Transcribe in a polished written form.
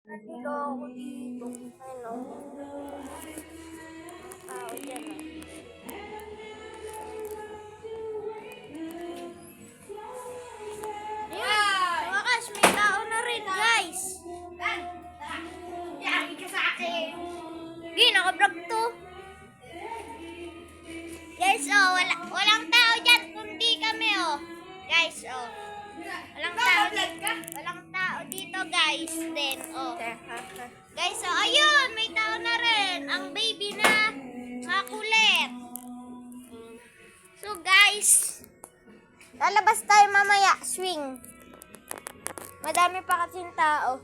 Nandito ako dito. Ano? Tao dyan ah. Ayun! Sa wakas, may tao na rin, guys. Yari ka sa akin. Hindi, nakablog to. Guys, oh, walang tao dyan, kundi kami, oh. Guys, oh. Walang tao dito, guys. Then, oh. Guys, oh, ayun, may tao na rin. Ang baby na makulit. So, guys, lalabas tayo mamaya, swing. Madami pa kasing tao.